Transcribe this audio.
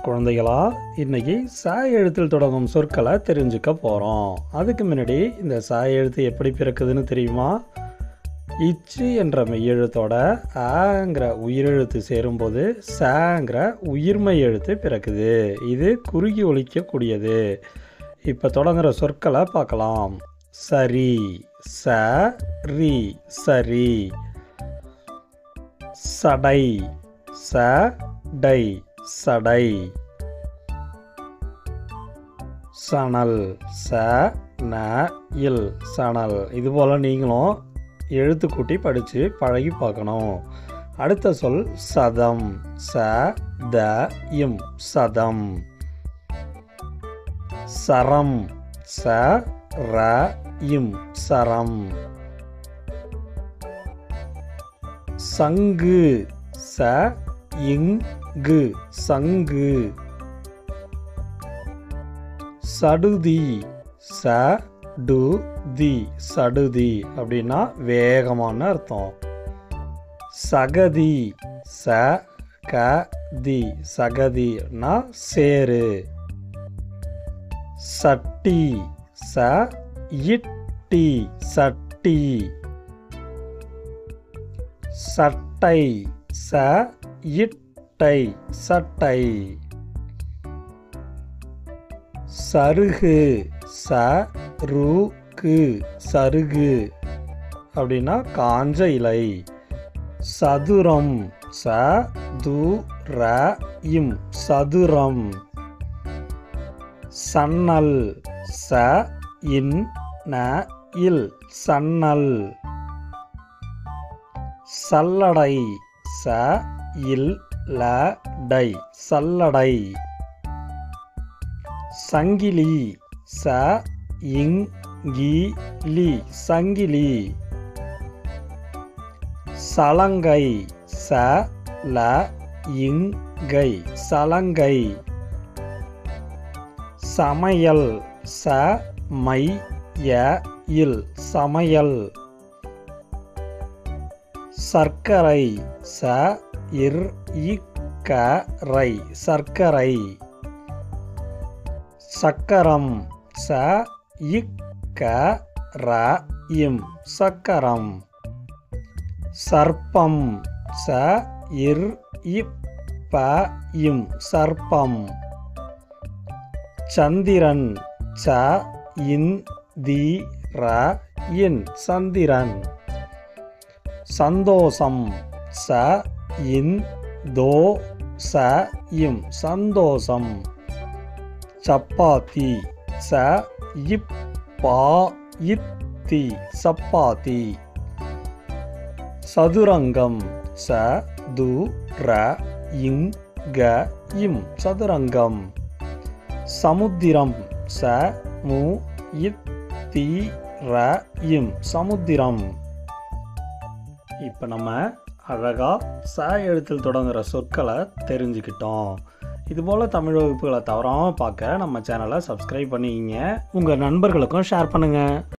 குழந்தைகளா, இன்னைக்கு ச எழுத்தில் தொடங்கும் சொற்களை தெரிஞ்சுக்க போகிறோம். அதுக்கு முன்னாடி இந்த ச எழுத்து எப்படி பிறக்குதுன்னு தெரியுமா? இச்சு என்ற மெய்யெழுத்தோட ஆங்கிற உயிரெழுத்து சேரும்போது சங்கிற உயிர்மை எழுத்து பிறக்குது. இது குறுகி ஒலிக்கக்கூடியது. இப்போ தொடங்குற சொற்களை பார்க்கலாம். சரி, ச ரி சரி. சடை, ச டை சடை. சணல், ச ந இல் சணல். இதுபோல் நீங்களும் எழுத்து கூட்டி படித்து பழகி பார்க்கணும். அடுத்த சொல் சதம், ச த இம் சதம். சரம், ச ர இம் சரம். சங்கு, ச இங்கு சங்கு. சடுதி, ச டு தி சடுதி. அப்படின்னா வேகமான அர்த்தம். சகதி, ச க தி சகதினா சேரு. சட்டி, ச இட்டி சட்டி. சட்டை, ச இட்டை சட்டை. சருகு, ச ரு கு சருகு. அப்படின்னா காஞ்ச இலை. சதுரம், ச து ர இம் சதுரம். சன்னல், ச இன் ந இல் சன்னல். சல்லடை, ச இல் ல டை சல்லடை. சங்கிலி, ச இங் கி லி சங்கிலி. சலங்கை, ச ல இங் கை சலங்கை. சமையல், ச மை ய இல் சமையல். சர்க்கரை, ச இர் இக்க ரை சர்க்கரை. சக்கரம், ச இக்க ர இம் சக்கரம். சர்ப்பம், ச இர் இப்ப இம் சர்ப்பம். சந்திரன், ச இன் தி ர இன் சந்திரன். சந்தோஷம், ச இன் தோ ச இம் சந்தோஷம். சப்பாத்தி, ச இப் பா இத்தி சப்பாத்தி. சதுரங்கம், ச து ர இங் க இம் சதுரங்கம். சமுத்திரம், ச மு இத்தி ர இம் சமுத்திரம். இப்போ நம்ம அழகாக ச எழுத்தில் தொடங்குகிற சொற்களை தெரிஞ்சுக்கிட்டோம். இதுபோல் தமிழ் வகுப்புகளை தவறாமல் பார்க்க நம்ம சேனலை சப்ஸ்கிரைப் பண்ணிக்கிங்க. உங்கள் நண்பர்களுக்கும் ஷேர் பண்ணுங்கள்.